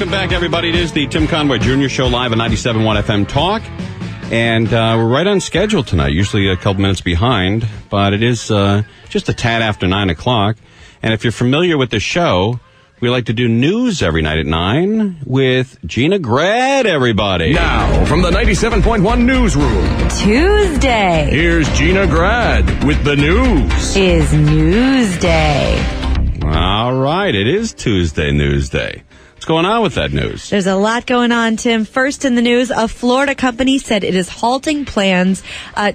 Welcome back, everybody. It is the Tim Conway Jr. Show live on 97.1 FM Talk. And we're right on schedule tonight, usually a couple minutes behind, but it is just a tad after 9 o'clock. And if you're familiar with the show, we like to do news every night at 9 with Gina Grad, everybody. Now, from the 97.1 newsroom. Tuesday. Here's Gina Grad with the news. Is News Day. All right, it is Tuesday News Day. What's going on with that news? There's a lot going on, Tim. First in the news, a Florida company said it is halting plans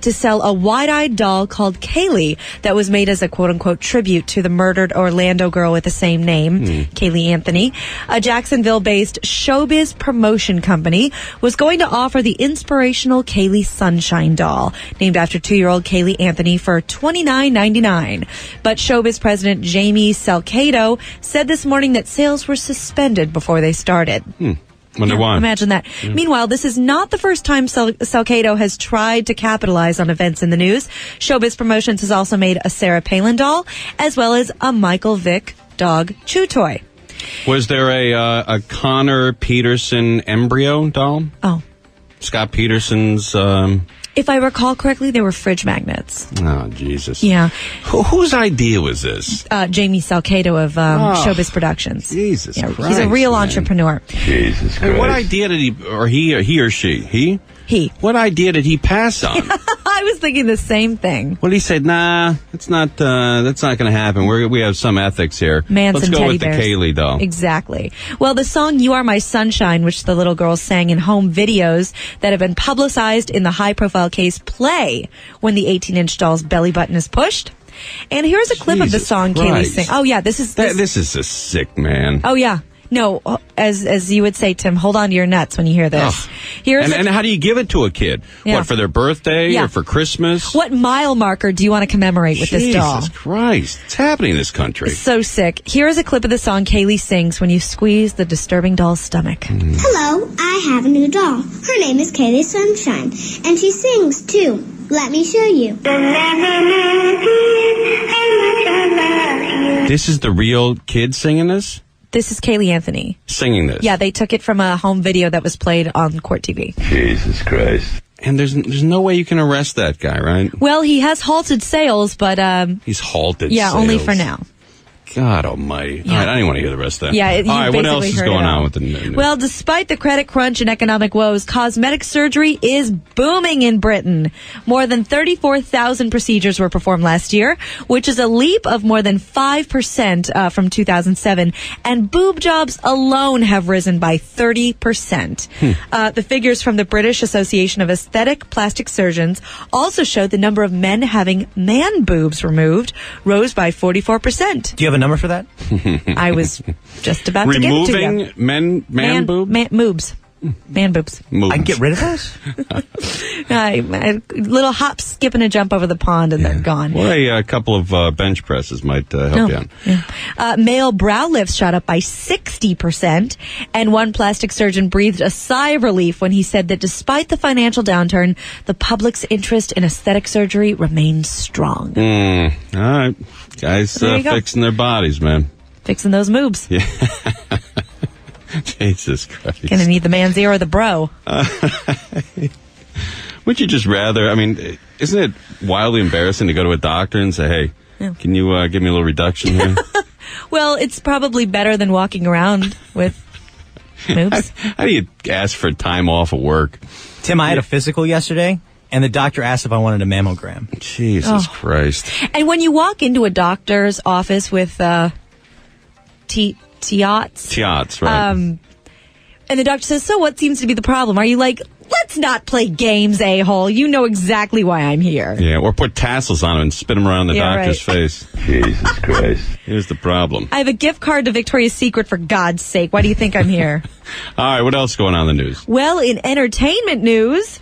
to sell a wide-eyed doll called Kaylee that was made as a quote-unquote tribute to the murdered Orlando girl with the same name, Kaylee Anthony. A Jacksonville-based showbiz promotion company was going to offer the inspirational Kaylee Sunshine doll, named after 2-year-old Kaylee Anthony, for $29.99. But showbiz president Jamie Salcedo said this morning that sales were suspended before they started. Wonder why. Imagine that. Meanwhile, this is not the first time Salcedo has tried to capitalize on events in the news. Showbiz Promotions has also made a Sarah Palin doll, as well as a Michael Vick dog chew toy. Was there a Connor Peterson embryo doll? Oh. Scott Peterson's... If I recall correctly, they were fridge magnets. Oh, Jesus. Yeah. Whose idea was this? Jamie Salcedo of Showbiz Productions. Jesus Christ. He's a real entrepreneur. Jesus Christ. Hey, what idea did he or she? He. What idea did he pass on? I was thinking the same thing. What did he say? Nah, that's not going to happen. We have some ethics here. Let's go with bears. The Kaylee doll. Exactly. Well, the song "You Are My Sunshine," which the little girls sang in home videos that have been publicized in the high-profile case, play when the 18-inch doll's belly button is pushed. And here's a clip of the song Kaylee sang. Oh yeah, this is a sick man. Oh yeah. No, as you would say, Tim, hold on to your nuts when you hear this. And how do you give it to a kid? Yeah. What, for their birthday or for Christmas? What mile marker do you want to commemorate with this doll? Jesus Christ. It's happening in this country. So sick. Here's a clip of the song Kaylee sings when you squeeze the disturbing doll's stomach. Hello, I have a new doll. Her name is Kaylee Sunshine, and she sings too. Let me show you. This is the real kid singing this? This is Kaylee Anthony. Singing this? Yeah, they took it from a home video that was played on Court TV. Jesus Christ. And there's no way you can arrest that guy, right? Well, he has halted sales, but... He's halted sales? Yeah, only for now. God almighty. Yeah. All right, I didn't want to hear the rest of that. Yeah, all right, what else is going on with the news? Well, despite the credit crunch and economic woes, cosmetic surgery is booming in Britain. More than 34,000 procedures were performed last year, which is a leap of more than 5% from 2007. And boob jobs alone have risen by 30%. The figures from the British Association of Aesthetic Plastic Surgeons also showed the number of men having man boobs removed rose by 44%. Do you have a number for that? I was just about to get to you. Removing man boobs? Moobs. Man boobs. Moobs. I can get rid of those? A little hop, skip, and a jump over the pond, and they're gone. Well, a couple of bench presses might help you out. Yeah. Male brow lifts shot up by 60%, and one plastic surgeon breathed a sigh of relief when he said that despite the financial downturn, the public's interest in aesthetic surgery remains strong. All right. Guys fixing their bodies, man. Fixing those moobs. Yeah. Jesus Christ. Gonna need the man's ear or the bro. Would you just rather, isn't it wildly embarrassing to go to a doctor and say, hey, can you give me a little reduction here? Well, it's probably better than walking around with moobs. How do you ask for time off of work? Tim, I had a physical yesterday, and the doctor asked if I wanted a mammogram. Jesus Christ. And when you walk into a doctor's office with Tiots, right. And the doctor says, so what seems to be the problem? Are you like, let's not play games, a-hole. You know exactly why I'm here. Yeah, or put tassels on it and spin them around the doctor's face. Jesus Christ. Here's the problem. I have a gift card to Victoria's Secret, for God's sake. Why do you think I'm here? All right, what else is going on in the news? Well, in entertainment news...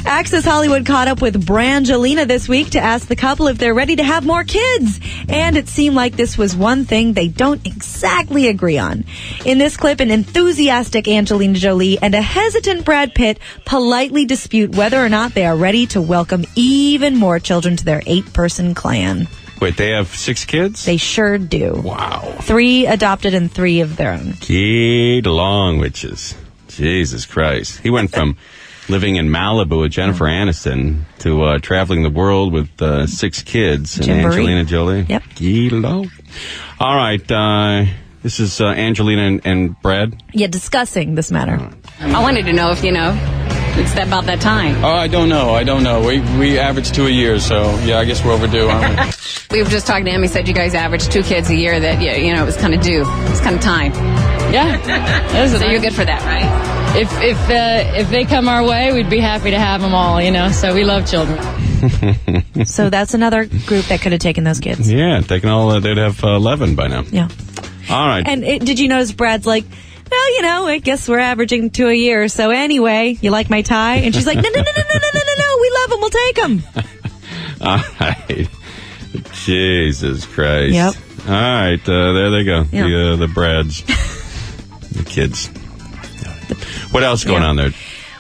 Access Hollywood caught up with Brangelina this week to ask the couple if they're ready to have more kids. And it seemed like this was one thing they don't exactly agree on. In this clip, an enthusiastic Angelina Jolie and a hesitant Brad Pitt politely dispute whether or not they are ready to welcome even more children to their 8-person clan. Wait, they have 6 kids? They sure do. Wow. 3 adopted and 3 of their own. Get along, witches. Jesus Christ. He went from living in Malibu with Jennifer Aniston to traveling the world with 6 kids and Jamboree. Angelina Jolie. Yep. Get along. All right. This is Angelina and Brad. Yeah, discussing this matter. I wanted to know if, it's about that time. Oh, I don't know. We average 2 a year, so yeah, I guess we're overdue, aren't we? We were just talking to him. He said you guys average 2 kids a year. That it was kind of due. It was kind of time. Yeah. So you're good for that, right? If they come our way, we'd be happy to have them all, so we love children. So that's another group that could have taken those kids. Yeah, taking all, they'd have 11 by now. Yeah. All right. And did you notice Brad's like, well, I guess we're averaging 2 a year. So anyway, you like my tie? And she's like, no, we love them. We'll take them. All right. Jesus Christ. Yep. All right. There they go. Yeah. The Brads. The kids. What else going on there?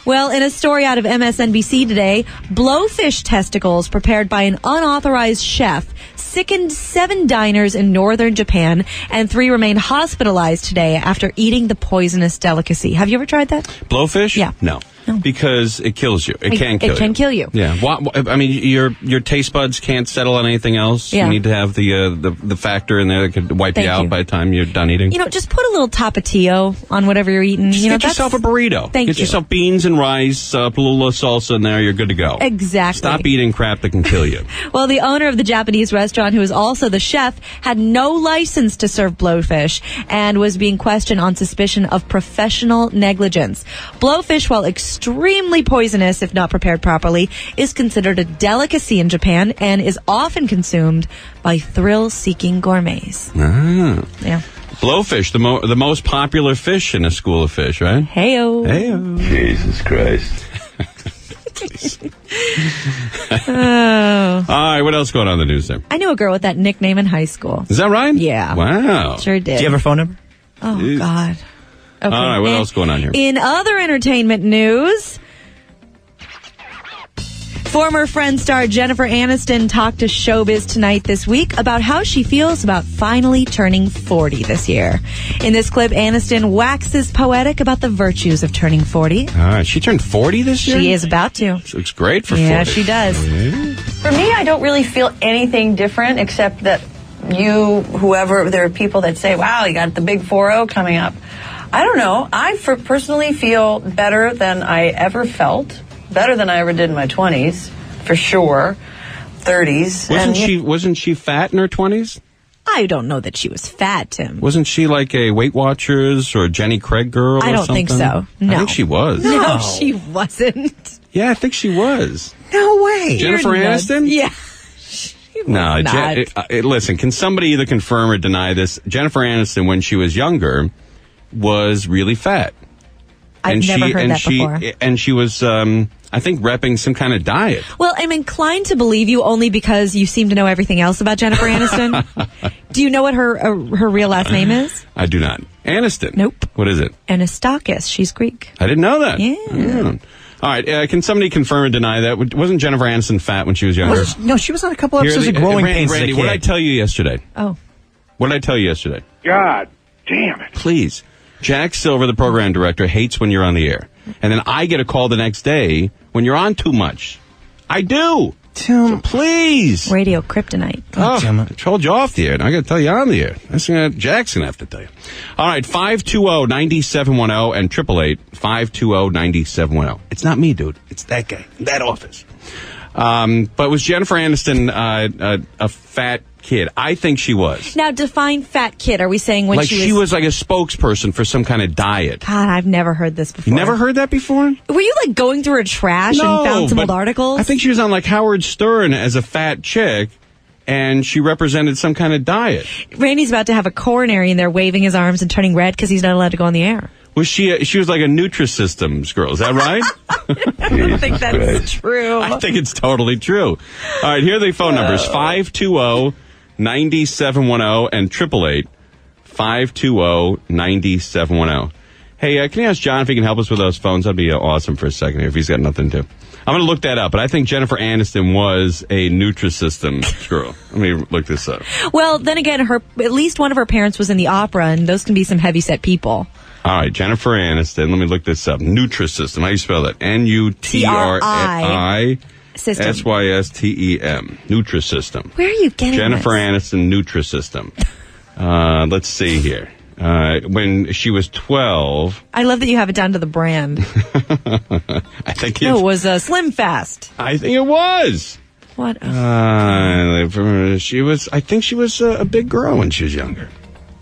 Well, in a story out of MSNBC today, blowfish testicles prepared by an unauthorized chef sickened 7 diners in northern Japan, and 3 remained hospitalized today after eating the poisonous delicacy. Have you ever tried that? Blowfish? Yeah. No. Because it kills you. It can kill you. It can kill you. Yeah. I mean, your taste buds can't settle on anything else. Yeah. You need to have the factor in there that could wipe Thank you out you. by the time you're done eating. Just put a little tapatio on whatever you're eating. Just get yourself a burrito. Thank Get you. yourself beans and rice, put a little salsa in there, you're good to go. Exactly. Stop eating crap that can kill you. Well, the owner of the Japanese restaurant, who is also the chef, had no license to serve blowfish and was being questioned on suspicion of professional negligence. Blowfish, while extremely poisonous if not prepared properly, is considered a delicacy in Japan and is often consumed by thrill-seeking gourmets. Ah. Yeah. Blowfish, the most popular fish in a school of fish, right? Heyo. Heyo. Jesus Christ. Oh. All right, what else going on in the news there? I knew a girl with that nickname in high school. Is that right? Yeah. Wow. Sure did. Do you have her phone number? Oh, Jeez. God. Okay. All right, what And else going on here? In other entertainment news, former Friends star Jennifer Aniston talked to Showbiz Tonight this week about how she feels about finally turning 40 this year. In this clip, Aniston waxes poetic about the virtues of turning 40. All right, she turned 40 this year? She is about to. She looks great for 40. Yeah, she does. For me, I don't really feel anything different except that whoever, there are people that say, wow, you got the big 4-0 coming up. I don't know. I personally feel better than I ever felt, better than I ever did in my 20s, for sure, 30s. Wasn't she fat in her 20s? I don't know that she was fat, Tim. Wasn't she like a Weight Watchers or Jenny Craig girl or I don't something? think so. No. I think she was. No, she wasn't. Yeah, I think she was. No way. Jennifer You're nuts. Aniston? Yeah. She was No, not. listen, can somebody either confirm or deny this? Jennifer Aniston, when she was younger, was really fat. I've never heard that before. And she was, I think, repping some kind of diet. Well, I'm inclined to believe you only because you seem to know everything else about Jennifer Aniston. Do you know what her real last name is? I do not. Aniston? Nope. What is it? Anastakis. She's Greek. I didn't know that. Yeah. All right, can somebody confirm or deny that? Wasn't Jennifer Aniston fat when she was younger? No, she was on a couple episodes of Growing Pains as a Randy, kid. what did I tell you yesterday? Oh. What did I tell you yesterday? God damn it. Please. Jack Silver, the program director, hates when you're on the air. And then I get a call the next day when you're on too much. I do. Tim. So please. Radio kryptonite. damn it. I told you off the air. And I got to tell you on the air. Jack's going to have to tell you. All right, 520-9710 and 888-520-9710. It's not me, dude. It's that guy. That office. But was Jennifer Aniston a fat kid? I think she was. Now, define fat kid. Are we saying when Like she was like a spokesperson for some kind of diet. God, I've never heard this before. You never heard that before? Were you like going through her trash and found some but old articles? I think she was on like Howard Stern as a fat chick, and she represented some kind of diet. Randy's about to have a coronary in there waving his arms and turning red because he's not allowed to go on the air. Was she was like a Nutrisystems girl, is that right? I don't think that's true. I think it's totally true. All right, here are the phone numbers, 520-9710 and 888-520-9710. Hey, can you ask John if he can help us with those phones? That'd be awesome for a second here if he's got nothing to. I'm going to look that up, but I think Jennifer Aniston was a Nutrisystem girl. Let me look this up. Well, then again, at least one of her parents was in the opera, and those can be some heavy-set people. All right, Jennifer Aniston. Let me look this up. Nutrisystem. How do you spell that? Nutrisystem. Nutrisystem. Where are you getting Jennifer this? Aniston Nutrisystem. Let's see here. When she was 12. I love that you have it down to the brand. I think it was Slim Fast. I think it was. What? I think she was a big girl when she was younger.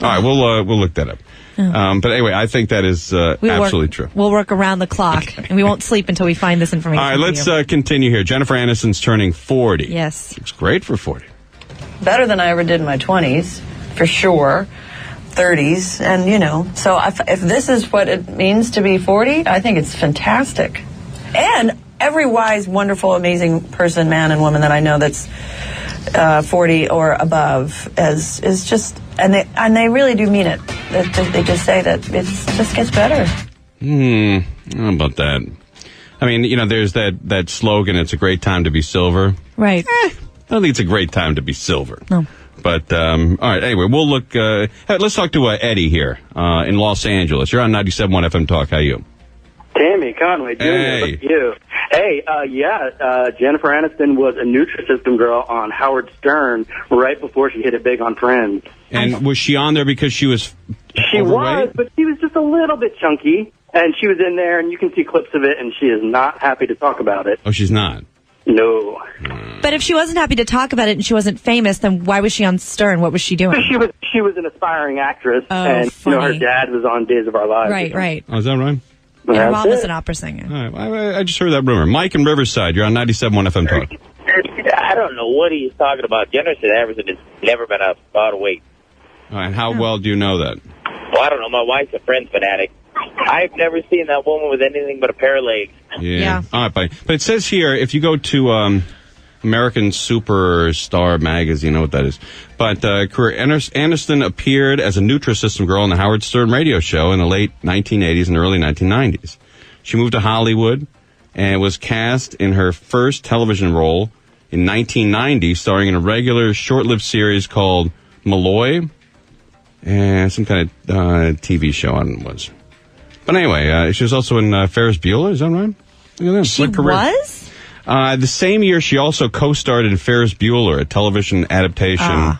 All right, we'll look that up. But anyway, I think that is absolutely true. We'll work around the clock, and we won't sleep until we find this information. All right, let's continue here. Jennifer Aniston's turning 40. Yes. It's great for 40. Better than I ever did in my 20s, for sure. 30s, and so if this is what it means to be 40, I think it's fantastic. And every wise, wonderful, amazing person, man and woman that I know that's 40 or above is just, and they really do mean it. They just say that it just gets better. How about that? I mean, there's that slogan, it's a great time to be silver. Right. I don't think it's a great time to be silver. No. But, all right, anyway, we'll look, let's talk to Eddie here, in Los Angeles. You're on 97.1 FM Talk. How are you? Tammy, Conway, Jr., hey. Look at you. Hey, Jennifer Aniston was a Nutrisystem girl on Howard Stern right before she hit it big on Friends. And was she on there because she was She overweight? was, but she was just a little bit chunky, and she was in there, and you can see clips of it, and she is not happy to talk about it. Oh, she's not? No. But if she wasn't happy to talk about it and she wasn't famous, then why was she on Stern? What was she doing? She was an aspiring actress, and funny. her dad was on Days of Our Lives. Right. Oh, is that right? And her That's mom was it. an opera singer. All right, I just heard that rumor. Mike in Riverside, you're on 97.1 FM Talk. I don't know what he's talking about. Jennifer Aniston has never been out of weight. All right, how well do you know that? Well, I don't know. My wife's a Friends fanatic. I've never seen that woman with anything but a pair of legs. Yeah. All right, buddy. But it says here, if you go to American Superstar magazine, you know what that is. But career Aniston appeared as a Nutrisystem girl on the Howard Stern radio show in the late 1980s and early 1990s. She moved to Hollywood and was cast in her first television role in 1990, starring in a regular short-lived series called Malloy, and some kind of TV show, I don't know what it was. But anyway, she was also in Ferris Bueller, is that right? Look at that. She was? The same year, she also co-starred in Ferris Bueller, a television adaptation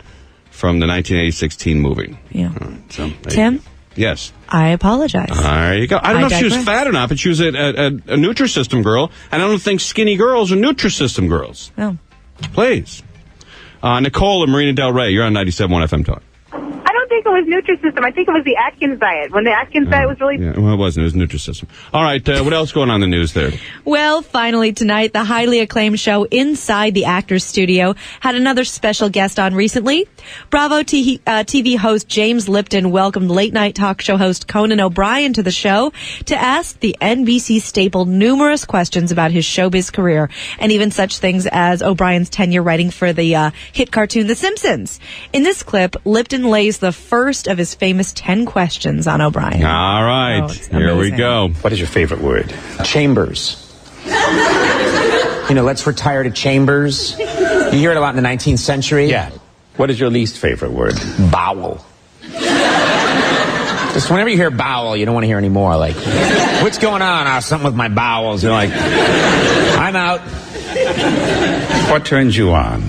from the 1986 teen movie. Yeah. So, Tim? Yes. I apologize. There you go. I don't know if she was digress. fat or not, but she was a Nutrisystem girl, and I don't think skinny girls are Nutrisystem girls. Oh. Please. Nicole and Marina Del Rey, you're on 97.1 FM Talk. I don't think it was Nutrisystem. I think it was the Atkins diet. When the Atkins diet was really... Yeah, well, it wasn't. It was Nutrisystem. All right, what else going on in the news there? Well, finally tonight, the highly acclaimed show Inside the Actors Studio had another special guest on recently. Bravo TV host James Lipton welcomed late-night talk show host Conan O'Brien to the show to ask the NBC staple numerous questions about his showbiz career, and even such things as O'Brien's tenure writing for the hit cartoon The Simpsons. In this clip, Lipton lays the first of his famous 10 questions on O'Brien. All right, here we go. What is your favorite word? Chambers. Let's retire to chambers. You hear it a lot in the 19th century. Yeah. What is your least favorite word? Bowel. Just whenever you hear bowel, you don't want to hear any more. Like, what's going on? Something with my bowels. You're like, I'm out. What turns you on?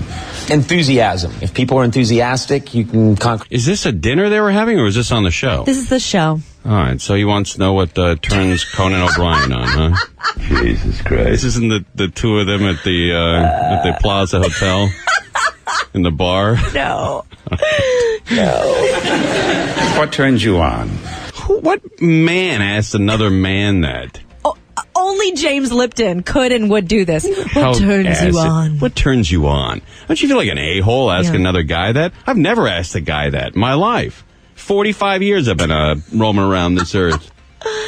Enthusiasm. If people are enthusiastic, you can conquer. Is this a dinner they were having, or is this on the show? This is the show. All right, so he wants to know what turns Conan O'Brien on, huh? Jesus Christ. This isn't the two of them at the Plaza Hotel in the bar? No. What turns you on? What man asked another man that? Only James Lipton could and would do this. How What turns you on? What turns you on? Don't you feel like an a-hole asking another guy that? I've never asked a guy that in my life. 45 years I've been roaming around this earth.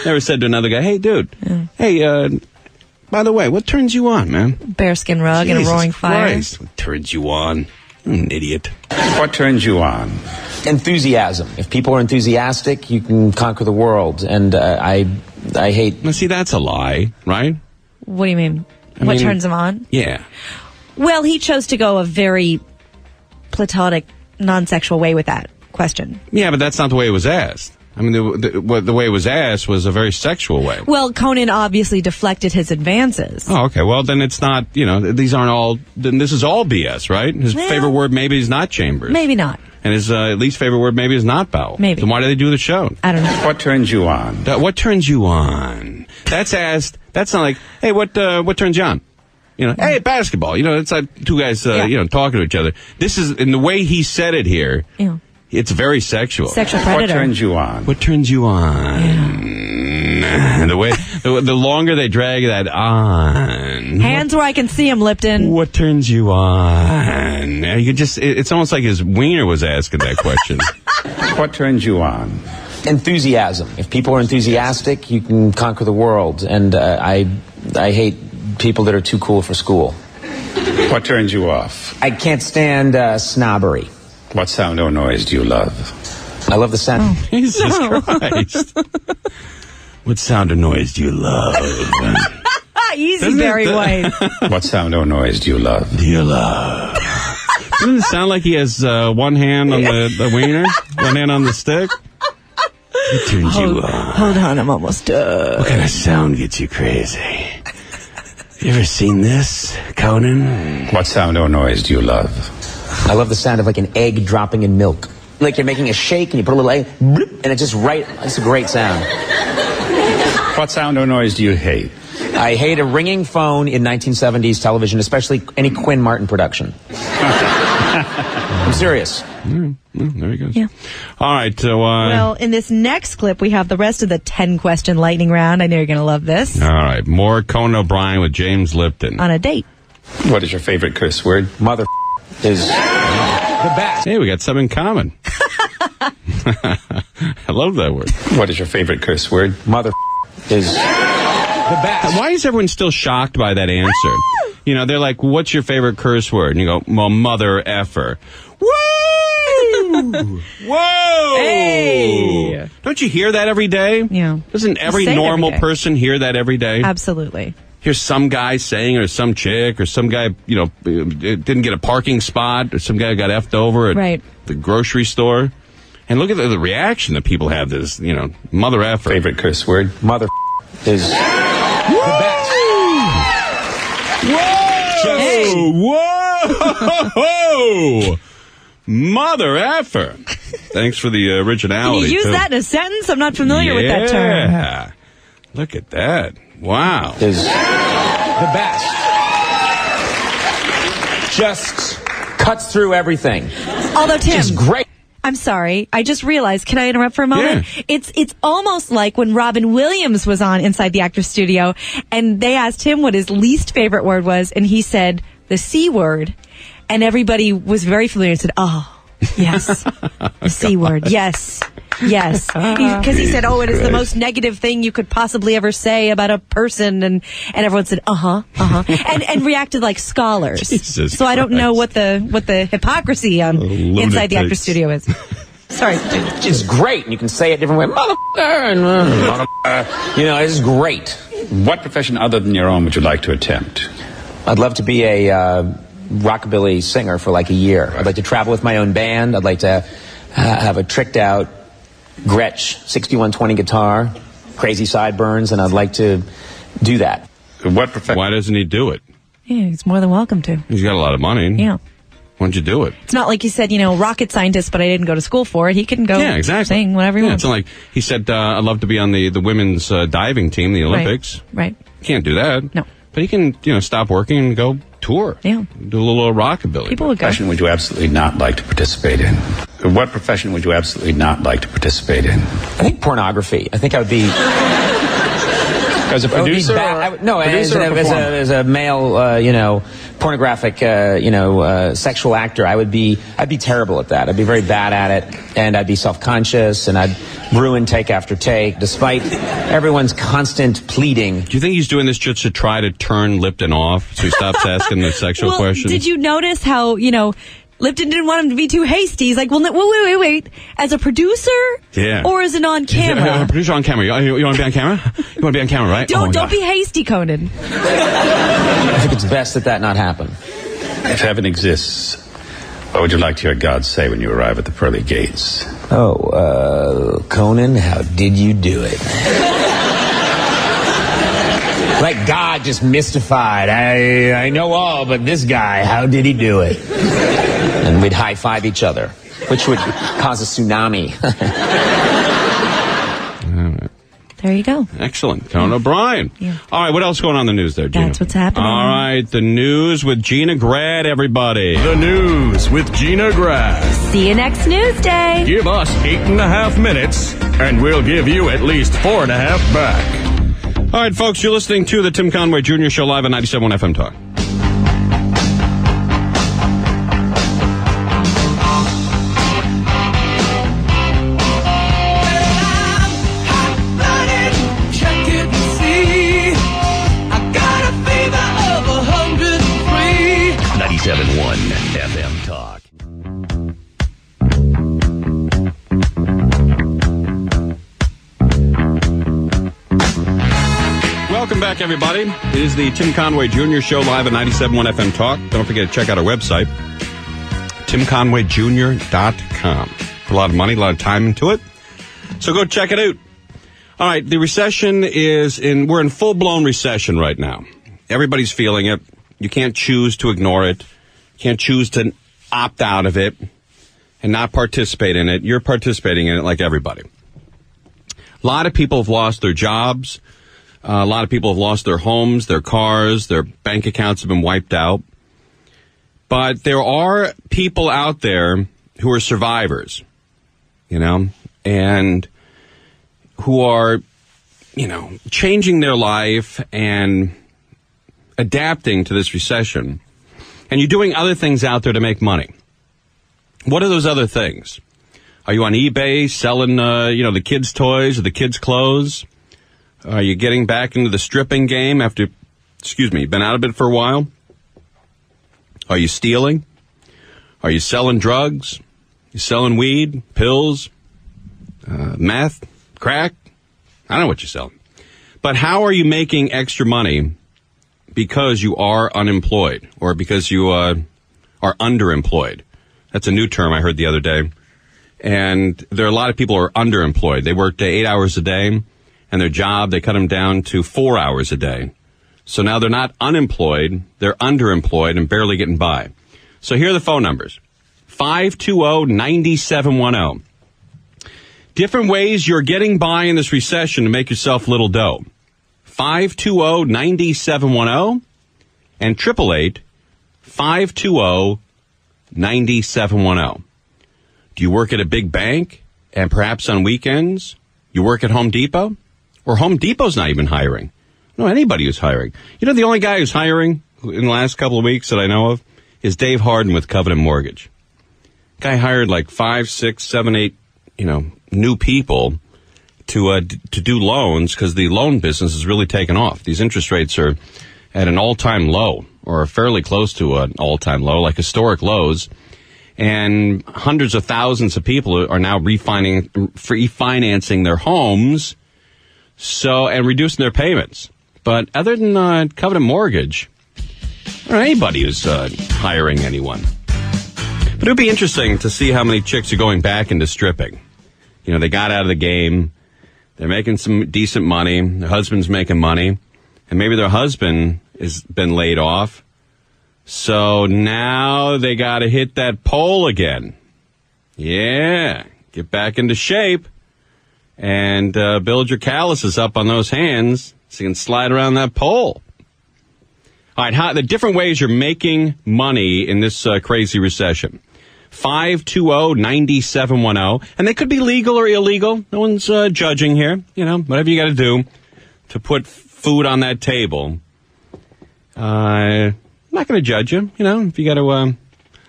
Never said to another guy, hey, dude, hey, by the way, what turns you on, man? Bearskin rug and a roaring Christ, fire. what turns you on? I'm an idiot. What turns you on? Enthusiasm. If people are enthusiastic, you can conquer the world. And I hate... Now, see, that's a lie, right? What do you mean? What turns him on? Yeah. Well, he chose to go a very platonic, non-sexual way with that question. Yeah, but that's not the way it was asked. I mean, the way it was asked was a very sexual way. Well, Conan obviously deflected his advances. Oh, okay. Well, then it's not, these aren't all, then this is all BS, right? His favorite word maybe is not chambers. Maybe not. And his least favorite word maybe is not bowel. Maybe. Then why do they do the show? I don't know. What turns you on? What turns you on? That's asked, that's not like, hey, what turns you on? Hey, basketball. It's like two guys, talking to each other. This is, in the way he said it here, it's very sexual. Sexual predator. What turns you on? What turns you on? Yeah. The way, the longer they drag that on. Hands where I can see him, Lipton. What turns you on? It's almost like his wiener was asking that question. What turns you on? Enthusiasm. If people are enthusiastic, you can conquer the world. And I hate people that are too cool for school. What turns you off? I can't stand snobbery. What sound or noise do you love? I love the sound. Oh. Jesus Christ. What sound or noise do you love? Easy, Barry White. What sound or noise do you love? Doesn't it sound like he has one hand on the wiener, one hand on the stick? What turns you on? Hold on, I'm almost done. What kind of sound gets you crazy? You ever seen this, Conan? What sound or noise do you love? I love the sound of like an egg dropping in milk. Like you're making a shake and you put a little egg, and it's just right. It's a great sound. What sound or noise do you hate? I hate a ringing phone in 1970s television, especially any Quinn Martin production. I'm serious. There he goes. Yeah. All right. So, well, in this next clip, we have the rest of the 10-question lightning round. I know you're going to love this. All right. More Conan O'Brien with James Lipton. On a date. What is your favorite curse word? Mother is the best. Hey, we got some in common. I love that word. What is your favorite curse word? Mother is the best. Why is everyone still shocked by that answer? They're like, what's your favorite curse word? And you go, well, mother effer. Woo! Whoa! Hey! Don't you hear that every day? Yeah. Doesn't every normal person hear that every day? Absolutely. Here's some guy saying, or some chick, or some guy, didn't get a parking spot, or some guy got effed over at the grocery store. And look at the reaction that people have to this, mother effer. Favorite curse word? Mother is the best. Whoa! Mother effer. Thanks for the originality. Can you use that in a sentence? I'm not familiar with that term. Yeah. Look at that. Wow. Is the best. Just cuts through everything. Although, Tim. Just great. I'm sorry. I just realized. Can I interrupt for a moment? Yeah. It's almost like when Robin Williams was on Inside the Actors Studio, and they asked him what his least favorite word was, and he said the C word, and everybody was very familiar and said, "Oh, yes, the C word, yes." Yes, because he said, "Oh, it is the most negative thing you could possibly ever say about a person," and everyone said, and reacted like scholars. Jesus so I don't know what the hypocrisy on Inside the Actors Studio is. Sorry, it's great, and you can say it different ways. Motherfucker, and motherfucker. It's great. What profession other than your own would you like to attempt? I'd love to be a rockabilly singer for like a year. I'd like to travel with my own band. I'd like to have a tricked out Gretsch 6120 guitar, crazy sideburns, and I'd like to do that. What profession? Why doesn't he do it? Yeah, he's more than welcome to. He's got a lot of money. Yeah. Why don't you do it? It's not like he said, rocket scientist, but I didn't go to school for it. He can go sing whatever he wants. It's not like he said, I'd love to be on the women's diving team, the Olympics. Right. Can't do that. No. But he can, stop working and go tour. Yeah. Do a little rockabilly. People would go. What profession would you absolutely not like to participate in? What profession would you absolutely not like to participate in? I think pornography. I think I would be... As a producer? As a male, pornographic, sexual actor, I'd be terrible at that. I'd be very bad at it, and I'd be self-conscious, and I'd ruin take after take, despite everyone's constant pleading. Do you think he's doing this just to try to turn Lipton off so he stops asking the sexual questions? Did you notice how, Lipton didn't want him to be too hasty. He's like, well, wait. As a producer? Yeah. Or as an on-camera? Producer on camera. You want to be on camera? You want to be on camera, right? Don't be hasty, Conan. I think it's best that not happen. If heaven exists, what would you like to hear God say when you arrive at the pearly gates? Conan, how did you do it? Like God just mystified. I know all, but this guy, how did he do it? And we'd high-five each other, which would cause a tsunami. There you go. Excellent. Conan O'Brien. Yeah. All right, what else going on in the news there, Gina? That's what's happening. All right, the news with Gina Grad, everybody. The news with Gina Grad. See you next Newsday. Give us 8.5 minutes, and we'll give you at least 4.5 back. All right, folks, you're listening to the Tim Conway Jr. Show live on 97.1 FM Talk. FM Talk. Welcome back, everybody. It is the Tim Conway Jr. Show live at 97.1 FM Talk. Don't forget to check out our website, timconwayjr.com. Put a lot of money, a lot of time into it. So go check it out. All right, the recession we're in full-blown recession right now. Everybody's feeling it. You can't choose to ignore it. You can't choose to opt out of it and not participate in it. You're participating in it like everybody. A lot of people have lost their jobs. A lot of people have lost their homes, their cars, their bank accounts have been wiped out. But there are people out there who are survivors, and who are, changing their life and adapting to this recession. And you're doing other things out there to make money. What are those other things? Are you on eBay selling, the kids' toys or the kids' clothes? Are you getting back into the stripping game after, you've been out of it for a while? Are you stealing? Are you selling drugs? You selling weed, pills, meth, crack? I don't know what you're selling. But how are you making extra money because you are unemployed or because you are underemployed? That's a new term I heard the other day. And there are a lot of people who are underemployed. They worked 8 hours a day, and their job, they cut them down to 4 hours a day. So now they're not unemployed, they're underemployed and barely getting by. So here are the phone numbers. 520-9710. Different ways you're getting by in this recession to make yourself a little dough. 520-9710 and 888-520-9710. Do you work at a big bank and perhaps on weekends? You work at Home Depot? Or Home Depot's not even hiring. No, anybody who's hiring. The only guy who's hiring in the last couple of weeks that I know of is Dave Harden with Covenant Mortgage. Guy hired like 5, 6, 7, 8, new people to do loans because the loan business is really taken off. These interest rates are at an all-time low or fairly close to an all-time low, like historic lows. And hundreds of thousands of people are now refinancing their homes and reducing their payments. But other than Covenant Mortgage, or anybody who's hiring anyone. But it would be interesting to see how many chicks are going back into stripping. They got out of the game. They're making some decent money. Their husband's making money. And maybe their husband has been laid off. So now they got to hit that pole again. Yeah. Get back into shape. And build your calluses up on those hands so you can slide around that pole. All right, the different ways you're making money in this crazy recession. 520-9710. And they could be legal or illegal. No one's judging here. Whatever you got to do to put food on that table. I'm not going to judge you. If you got to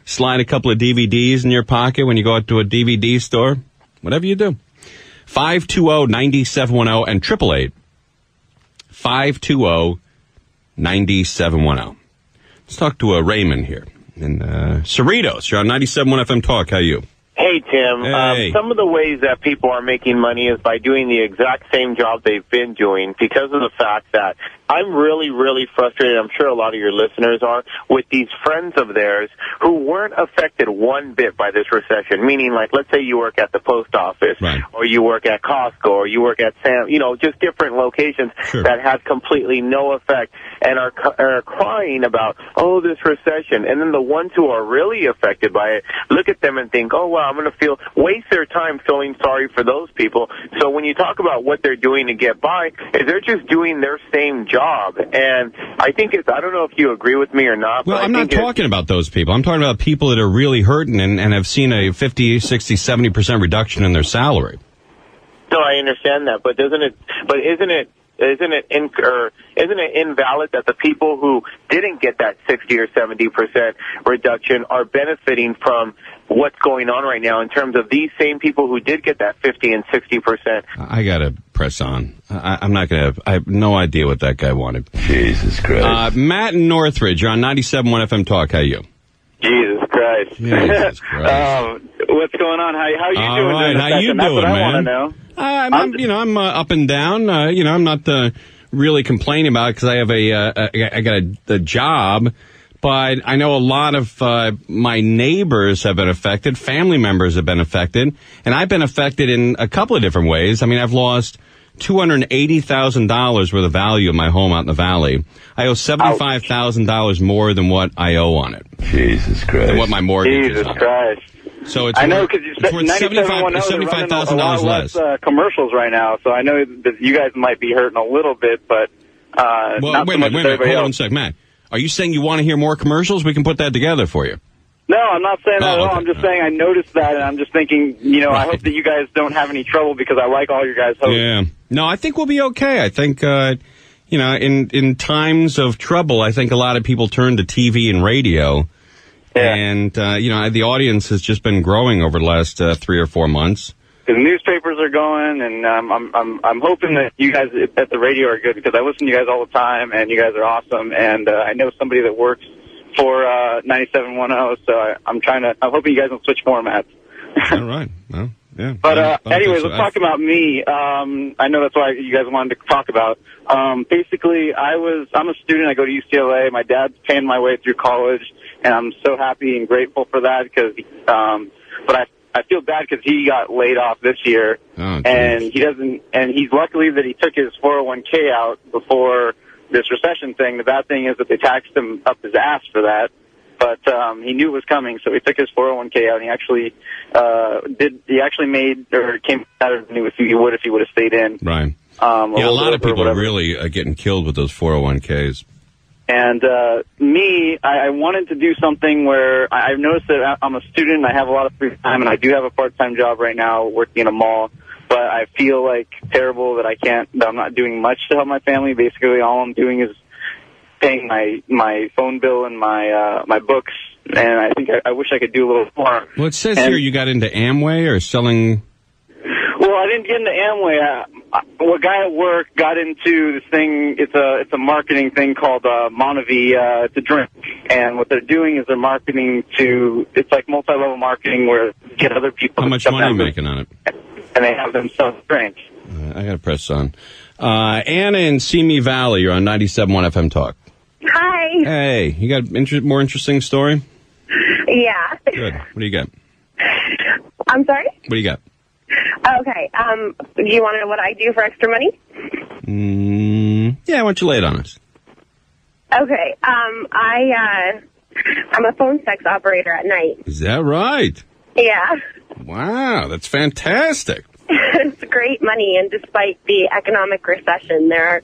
slide a couple of DVDs in your pocket when you go out to a DVD store, whatever you do. 520-9710 and 888-520-9710. Let's talk to Raymond here. in Cerritos. You're on 97.1 FM Talk. How are you? Hey, Tim. Hey. Some of the ways that people are making money is by doing the exact same job they've been doing, because of the fact that I'm really, really frustrated, I'm sure a lot of your listeners are, with these friends of theirs who weren't affected one bit by this recession. Meaning, like, let's say you work at the post office, right, or you work at Costco, or you work at Sam, just different locations that had completely no effect, and are crying about, oh, this recession. And then the ones who are really affected by it look at them and think, oh, wow, I'm going to waste their time feeling sorry for those people. So when you talk about what they're doing to get by, is they're just doing their same job. And I think I don't know if you agree with me or not. Well, but I'm not talking about those people. I'm talking about people that are really hurting and have seen a 50, 60, 70% reduction in their salary. No, I understand that, but isn't it invalid that the people who didn't get that 60 or 70% reduction are benefiting from what's going on right now in terms of these same people who did get that 50 and 60%? I got to press on. I'm not going to I have no idea what that guy wanted. Jesus Christ. Matt in Northridge, you're on 97.1 FM Talk. How are you? Jesus Christ. Jesus Christ. What's going on? How are you all doing? Right. How you doing, That's what man? I want to know. I'm up and down. I'm not really complaining about it because I have I got a job, but I know a lot of my neighbors have been affected, family members have been affected, and I've been affected in a couple of different ways. I mean, I've lost $280,000 worth of value of my home out in the valley. I owe $75,000 more than what I owe on it. Jesus Christ. Than what my mortgage is Jesus on. Christ. So it's I know, because it's worth $75,000 less commercials right now, so I know that you guys might be hurting a little bit, but well, not wait so a much minute. as everybody Hold on a else. sec, Matt. Are you saying you want to hear more commercials? We can put that together for you. No, I'm not saying that at all. Okay. I'm just saying I noticed that, and I'm just thinking, I hope that you guys don't have any trouble, because I like all your guys' hosts. Yeah. No, I think we'll be okay. I think, in times of trouble, I think a lot of people turn to TV and radio. Yeah. And, the audience has just been growing over the last 3 or 4 months. The newspapers are going, and I'm hoping that you guys at the radio are good, because I listen to you guys all the time, and you guys are awesome. And I know somebody that works for 97.10, so I'm hoping you guys will switch formats. All right. Well, yeah. But anyways, let's talk about me. I know that's why you guys wanted to talk about. Basically, I'm a student. I go to UCLA. My dad's paying my way through college, and I'm so happy and grateful for that. Because, but I feel bad because he got laid off this year, and he doesn't. And he's luckily that he took his 401k out before this recession thing. The bad thing is that they taxed him up his ass for that. But he knew it was coming, so he took his 401k out, and he actually came out of knew if he would have stayed in. Right. A lot of people are really getting killed with those 401ks. And me, I wanted to do something where I've noticed that I'm a student and I have a lot of free time, and I do have a part-time job right now working in a mall, but I feel like terrible that I'm not doing much to help my family. Basically, all I'm doing is paying my phone bill and my books, and I think I wish I could do a little more. Well, it says here you got into Amway or selling. Well, I didn't get into Amway. A guy at work got into this thing. It's a marketing thing called Monavie. It's a drink, and what they're doing is they're marketing to. It's like multi-level marketing where you get other people. How much money are you making on it? And they have them sell drinks. I got to press on. Anna in Simi Valley, you're on 97.1 FM Talk. Hi. Hey, you got more interesting story? Yeah. Good. What do you got? I'm sorry? What do you got? Okay. Do you want to know what I do for extra money? Yeah, why don't you lay it on us? Okay. I'm a phone sex operator at night. Is that right? Yeah. Wow, that's fantastic. It's great money, and despite the economic recession, there are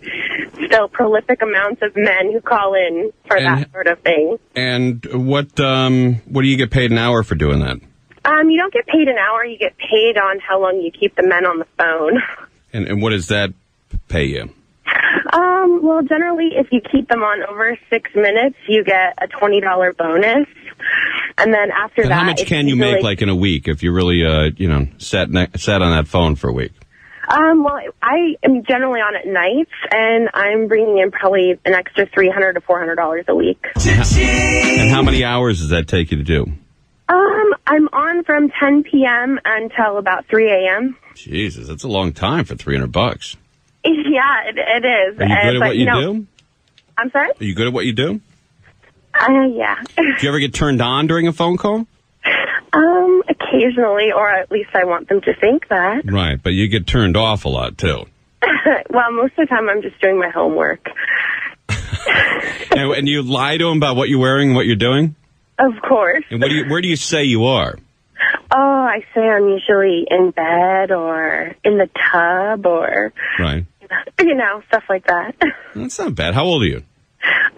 still prolific amounts of men who call in for that sort of thing. And what do you get paid an hour for doing that? You don't get paid an hour. You get paid on how long you keep the men on the phone. And what does that pay you? Well, generally, if you keep them on over 6 minutes, you get a $20 bonus. And then after that, how much can you make, like, in a week if you really, sat on that phone for a week? Well, I am generally on at nights, and I'm bringing in probably an extra $300 to $400 a week. And how how many hours does that take you to do? I'm on from 10 p.m. until about 3 a.m. Jesus, that's a long time for $300. Yeah, it is. Are you good at what you do? I'm sorry? Are you good at what you do? Yeah. Do you ever get turned on during a phone call? Occasionally, or at least I want them to think that. Right, but you get turned off a lot, too. Well, most of the time I'm just doing my homework. And you lie to them about what you're wearing and what you're doing? Of course. And where do you say you are? Oh, I say I'm usually in bed or in the tub or, Right. Stuff like that. That's not bad. How old are you?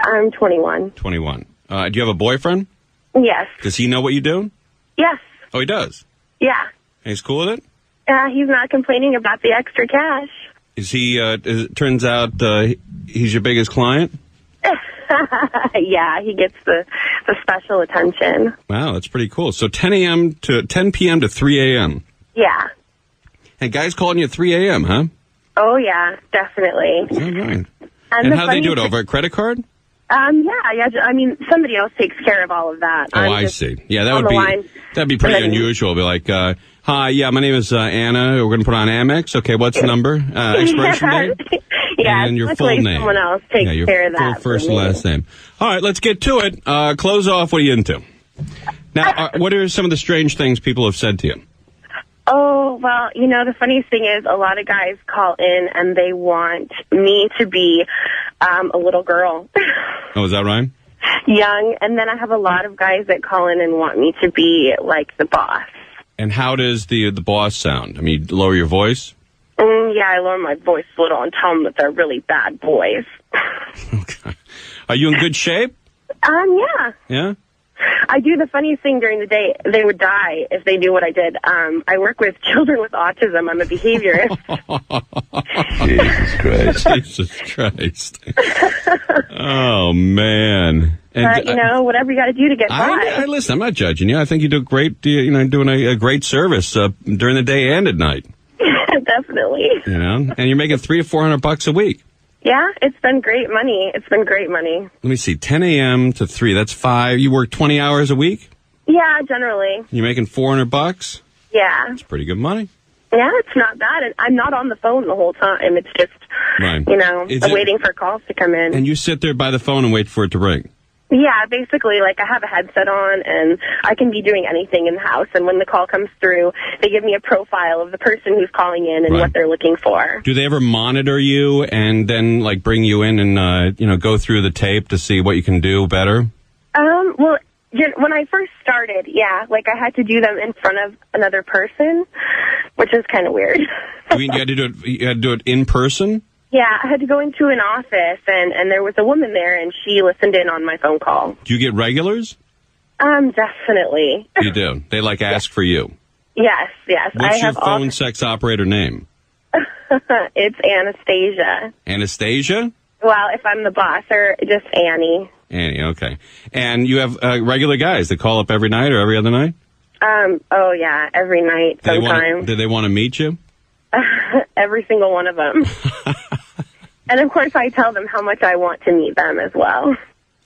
I'm 21. 21. Do you have a boyfriend? Yes. Does he know what you do? Yes. Oh, he does? Yeah. And he's cool with it? He's not complaining about the extra cash. Is he, it turns out he's your biggest client? Yeah, he gets the special attention. Wow, that's pretty cool. So 10 p.m. to 3 a.m. Yeah. And guys calling you at 3 a.m., huh? Oh, yeah, definitely. Is that right? And how do they do it, over a credit card? Yeah. I mean, somebody else takes care of all of that. Oh, I see. Yeah, that'd be pretty unusual. Be like, hi, yeah, my name is Anna. We're going to put on Amex. Okay, what's the number? Expiration date? Yeah, and your full name. Someone else takes care of that. Full first and last name. All right, let's get to it. Close off. What are you into? Now, what are some of the strange things people have said to you? Oh, well, the funniest thing is a lot of guys call in and they want me to be a little girl. Oh, is that right? Young. And then I have a lot of guys that call in and want me to be like the boss. And how does the boss sound? I mean, lower your voice? Yeah, I lower my voice a little and tell them that they're really bad boys. Okay. Are you in good shape? Yeah. Yeah? I do the funniest thing during the day. They would die if they knew what I did. I work with children with autism. I'm a behaviorist. Jesus Christ. Oh, man. But, whatever you got to do to get by. Listen, I'm not judging you. I think you do great, doing a great service during the day and at night. Definitely. And you're making $300 to $400 a week. Yeah, it's been great money. Let me see, 10 a.m. to 3, that's 5. You work 20 hours a week? Yeah, generally. You're making $400? Yeah. That's pretty good money. Yeah, it's not bad. And I'm not on the phone the whole time. It's just, waiting for calls to come in. And you sit there by the phone and wait for it to ring? Yeah, basically, like I have a headset on and I can be doing anything in the house. And when the call comes through, they give me a profile of the person who's calling in and what they're looking for. Do they ever monitor you and then bring you in and, go through the tape to see what you can do better? Well, when I first started, yeah, I had to do them in front of another person, which is kind of weird. You mean you had to do it in person? Yeah, I had to go into an office, and there was a woman there, and she listened in on my phone call. Do you get regulars? Definitely. You do? They, ask for you? Yes. What's your phone sex operator name? It's Anastasia. Anastasia? Well, if I'm the boss, or just Annie. Annie, okay. And you have regular guys that call up every night or every other night? Oh, yeah, every night, sometime. Do they want to meet you? Every single one of them. And of course I tell them how much I want to meet them as well.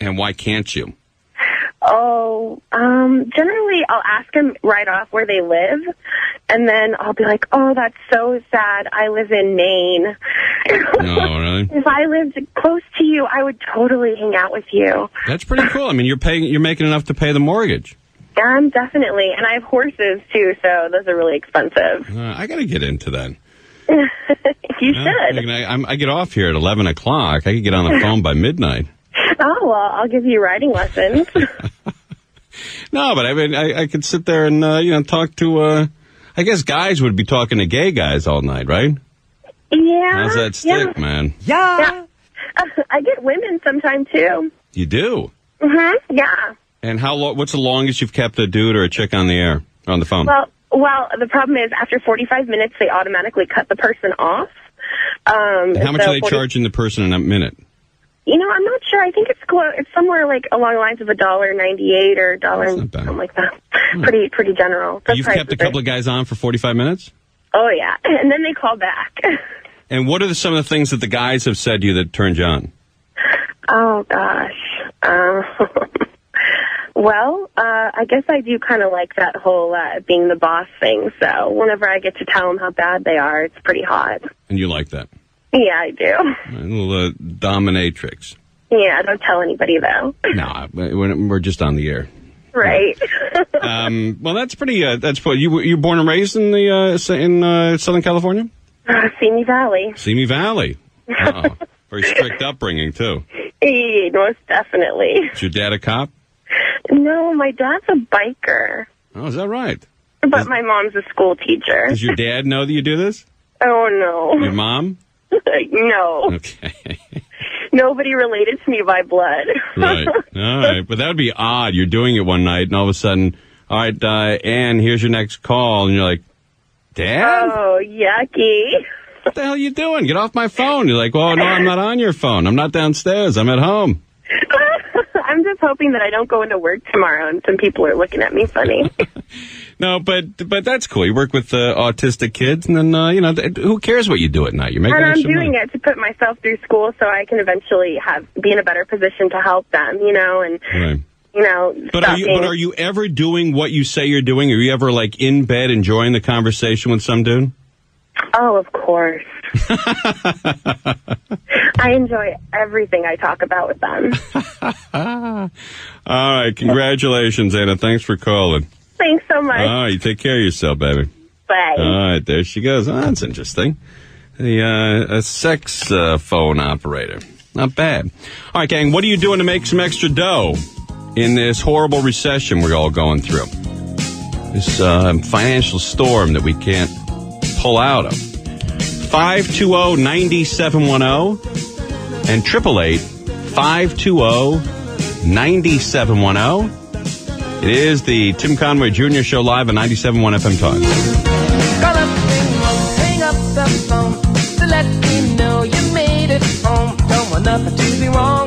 And why can't you? Oh, generally I'll ask them right off where they live, and then I'll be like, oh, that's so sad. I live in Maine. No, really? If I lived close to you, I would totally hang out with you. That's pretty cool. I mean, you're making enough to pay the mortgage. Definitely. And I have horses, too, so those are really expensive. I got to get into that. You should. I get off here at 11 o'clock. I could get on the phone by midnight. Oh, well, I'll give you riding lessons. No, but I mean, I could sit there and, talk to, I guess guys would be talking to gay guys all night, right? Yeah. How's that stick, man? Yeah. I get women sometime, too. You do? Mm-hmm, yeah. And what's the longest you've kept a dude or a chick on the air, on the phone? Well, the problem is after 45 minutes, they automatically cut the person off. How much are they charging the person in a minute? I'm not sure. I think it's somewhere along the lines of $1.98 or something like that. Pretty general. You've kept a couple of guys on for 45 minutes? Oh, yeah. And then they call back. And what are some of the things that the guys have said to you that turned you on? Oh, gosh. Well, I guess I do kind of like that whole being the boss thing. So whenever I get to tell them how bad they are, it's pretty hot. And you like that? Yeah, I do. A little dominatrix. Yeah, don't tell anybody, though. No, we're just on the air. Right. Well, that's pretty. That's what you were born and raised in the Southern California. Simi Valley. Simi Valley. Oh, very strict upbringing too. Most definitely. Is your dad a cop? No, my dad's a biker. Oh, is that right? But my mom's a school teacher. Does your dad know that you do this? Oh, no. Your mom? No. Okay. Nobody related to me by blood. Right. All right. But that would be odd. You're doing it one night, and all of a sudden, all right, Ann, here's your next call. And you're like, Dad? Oh, yucky. What the hell are you doing? Get off my phone. You're like, well, no, I'm not on your phone. I'm not downstairs. I'm at home. I'm just hoping that I don't go into work tomorrow and some people are looking at me funny. No, but that's cool. You work with autistic kids, and then, who cares what you do at night? You're making And I'm extra doing money. it to put myself through school so I can eventually be in a better position to help them, and, Right. But are you ever doing what you say you're doing? Are you ever, like, in bed enjoying the conversation with some dude? Oh, of course. I enjoy everything I talk about with them. All right. Congratulations, Anna. Thanks for calling. Thanks so much. All right. You take care of yourself, baby. Bye. All right. There she goes. Oh, that's interesting. A sex phone operator. Not bad. All right, gang. What are you doing to make some extra dough in this horrible recession we're all going through? This financial storm that we can't pull out of. 520-9710 and 888-520-9710. It is the Tim Conway Jr. Show live on 97.1 FM Talk. Call up, hang up the phone to let me know you made it home. Don't want nothing to be wrong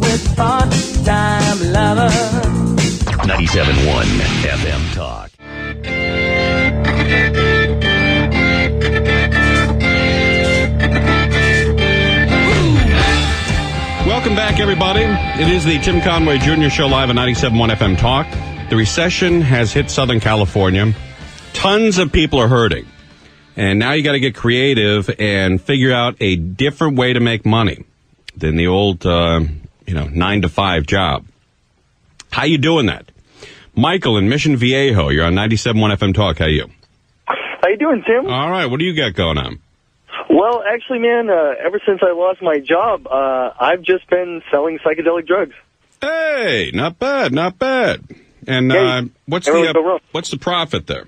with part-time lover. 97.1 FM Talk. Welcome back, everybody. It is the Tim Conway Jr. Show live on 97.1 FM Talk. The recession has hit Southern California. Tons of people are hurting. And now you got to get creative and figure out a different way to make money than the old, 9-to-5 job. How you doing that? Michael in Mission Viejo, you're on 97.1 FM Talk. How you? How you doing, Tim? All right. What do you got going on? Well, actually, man, ever since I lost my job, I've just been selling psychedelic drugs. Hey, not bad, not bad. And what's the profit there?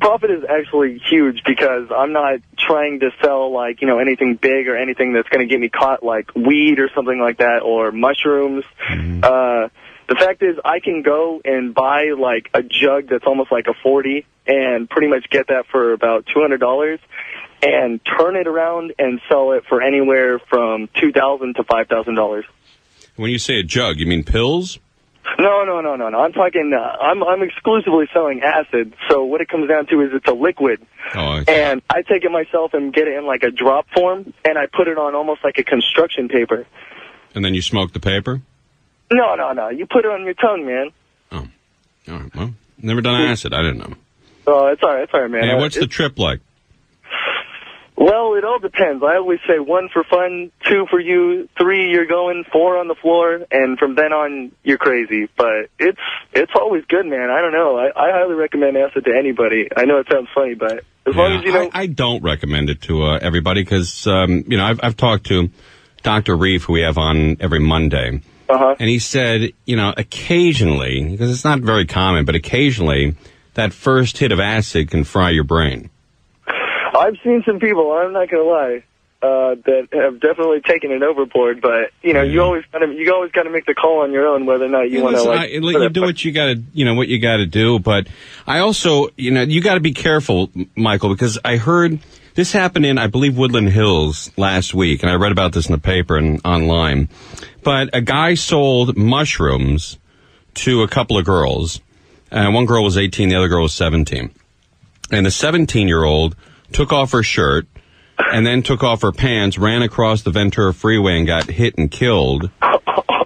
Profit is actually huge because I'm not trying to sell, anything big or anything that's going to get me caught, like weed or something like that, or mushrooms. Mm-hmm. The fact is, I can go and buy, a jug that's almost like a 40 and pretty much get that for about $200 and turn it around and sell it for anywhere from $2,000 to $5,000. When you say a jug, you mean pills? No. I'm talking, I'm exclusively selling acid. So what it comes down to is it's a liquid. Oh, and I take it myself and get it in a drop form, and I put it on almost like a construction paper. And then you smoke the paper? No. You put it on your tongue, man. Oh. All right. Well, never done acid. I didn't know. Oh, it's all right, man. Hey, what's the trip like? Well, it all depends. I always say 1 for fun, 2 for you, 3 you're going, 4 on the floor, and from then on you're crazy. But it's always good, man. I don't know. I highly recommend acid to anybody. I know it sounds funny, but as long as you know. I don't recommend it to everybody because I've talked to Dr. Reef, who we have on every Monday, and he said occasionally, because it's not very common, but occasionally that first hit of acid can fry your brain. I've seen some people, I'm not going to lie, that have definitely taken it overboard, but, you always got to make the call on your own whether or not you want to, you do what you got to, what you got to do, but I also, you got to be careful, Michael, because I heard this happened in, I believe, Woodland Hills last week, and I read about this in the paper and online, but a guy sold mushrooms to a couple of girls, and one girl was 18, the other girl was 17, and the 17-year-old took off her shirt, and then took off her pants, ran across the Ventura Freeway and got hit and killed.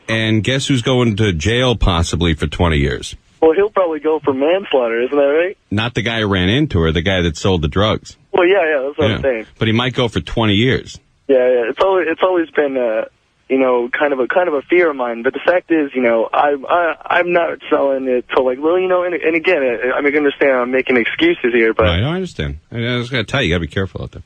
and guess who's going to jail possibly for 20 years? Well, he'll probably go for manslaughter, isn't that right? Not the guy who ran into her, the guy that sold the drugs. Well, yeah, that's what I'm saying. But he might go for 20 years. Yeah, it's always been, kind of a fear of mine. But the fact is, I'm not selling it to and again, I understand I'm making excuses here, but Right, I understand. I was going to tell you, you got to be careful out there.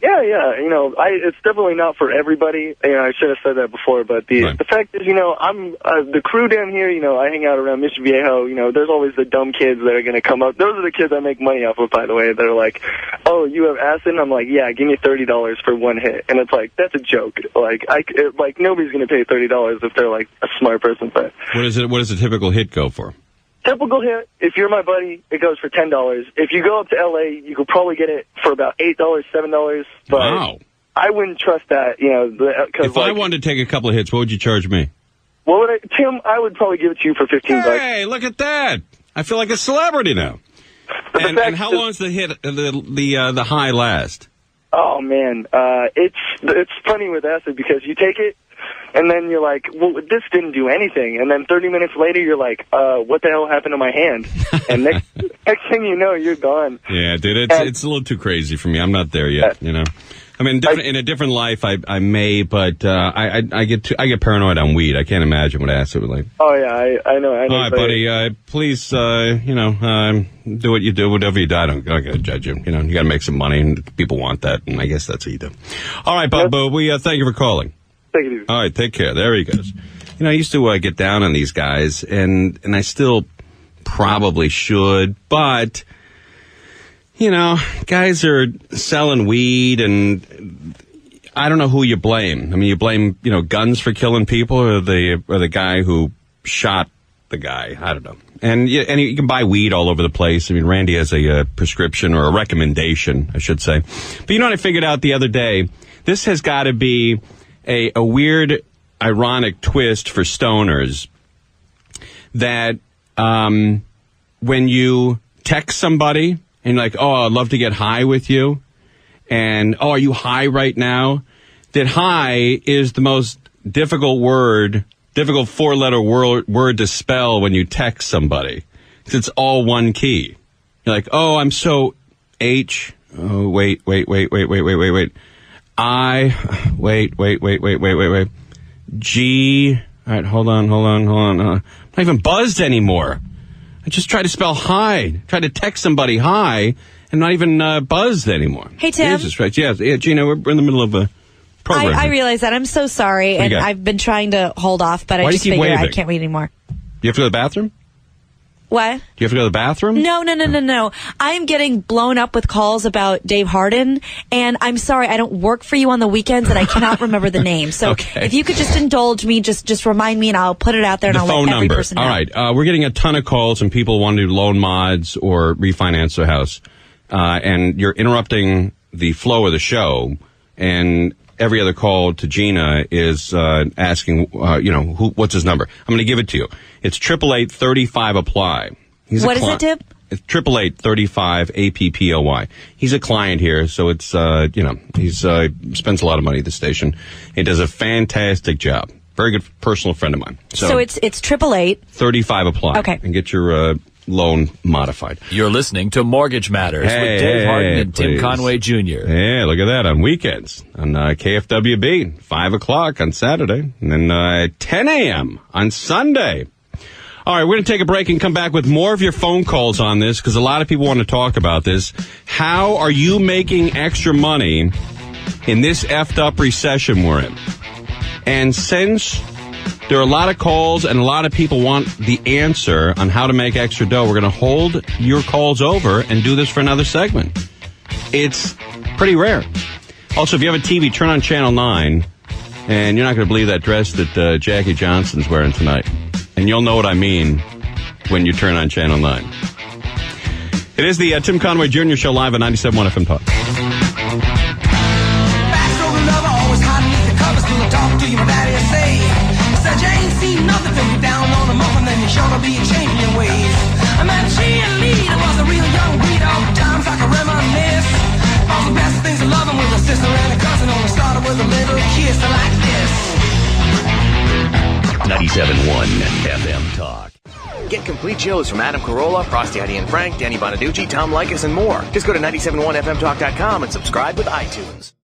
Yeah, it's definitely not for everybody. I should have said that before, but the fact is, I'm the crew down here. I hang out around Mission Viejo. There's always the dumb kids that are going to come up. Those are the kids I make money off of, by the way. They're like, "Oh, you have acid?" And I'm like, "Yeah, give me $30 for one hit." And it's like, that's a joke. Like nobody's going to pay $30 if they're like a smart person. But what does a typical hit go for? Typical hit, if you're my buddy, it goes for $10. If you go up to L.A., you could probably get it for about $8, $7. But wow. I wouldn't trust that, If I wanted to take a couple of hits, what would you charge me? Tim, I would probably give it to you for $15. Hey, look at that. I feel like a celebrity now. And how long does the hit, the high last? Oh, man. It's funny with acid because you take it, and then you're like, well, this didn't do anything. And then 30 minutes later, you're like, what the hell happened to my hand? And next thing you know, you're gone. Yeah, dude, it's a little too crazy for me. I'm not there yet, I mean, in a different life, I may, but I get paranoid on weed. I can't imagine what acid would like. Oh, yeah, I know. All right, buddy, please, do what you do, whatever you do. I don't got to judge you. You got to make some money, and people want that, and I guess that's what you do. All right, Bob, we thank you for calling. Thank you. All right, take care. There he goes. I used to get down on these guys, and I still probably should, but, guys are selling weed, and I don't know who you blame. I mean, you blame, guns for killing people, or the guy who shot the guy. I don't know. And you can buy weed all over the place. I mean, Randy has a prescription, or a recommendation, I should say. But you know what I figured out the other day? This has got to be a weird, ironic twist for stoners that when you text somebody and you're like, oh, I'd love to get high with you, and, oh, are you high right now? That high is the most difficult four-letter word to spell when you text somebody. It's all one key. You're like, oh, I'm so H. Oh, wait. Wait. G. All right, hold on. I'm not even buzzed anymore. I just tried to spell high. Tried to text somebody hi, and not even buzzed anymore. Hey, Tim. Jesus Christ. Yeah, Gina, we're in the middle of a program. I realize that. I'm so sorry, and I've been trying to hold off, but I just figure I can't wait anymore. You have to go to the bathroom? What? Do you have to go to the bathroom? No. I am getting blown up with calls about Dave Harden, and I'm sorry, I don't work for you on the weekends, and I cannot remember the name. So if you could just indulge me, just remind me, and I'll put it out there, and I'll let every person know. All right. We're getting a ton of calls, and people want to do loan mods or refinance their house. And you're interrupting the flow of the show, and every other call to Gina is asking, what's his number? I'm going to give it to you. It's 888-35-APPLY. What is it, Tim? It's 888-35-APPLY. He's a client here, so it's, he's spends a lot of money at the station. He does a fantastic job. Very good personal friend of mine. So it's 888-35-APPLY. Okay. And get your loan modified. You're listening to Mortgage Matters with Dave Harden and Tim Conway Jr. Yeah, look at that on weekends on KFWB, 5 o'clock on Saturday, and then 10 a.m. on Sunday. All right, we're going to take a break and come back with more of your phone calls on this because a lot of people want to talk about this. How are you making extra money in this effed up recession we're in? And since there are a lot of calls and a lot of people want the answer on how to make extra dough, we're going to hold your calls over and do this for another segment. It's pretty rare. Also, if you have a TV, turn on Channel 9, and you're not going to believe that dress that Jackie Johnson's wearing tonight. And you'll know what I mean when you turn on Channel 9. It is the Tim Conway Jr. Show live on 97.1 FM Talk. Said you ain't seen nothing till you down on the muffin, then you sure to be changing your ways. I met cheerleader, was a real young breed, all times I can reminisce. All the best things of loving with a sister and a cousin, only started with a little kiss like this. 97.1 FM Talk. Get complete shows from Adam Carolla, Frosty, Heidi and Frank, Danny Bonaducci, Tom Likas, and more. Just go to 971fmtalk.com and subscribe with iTunes.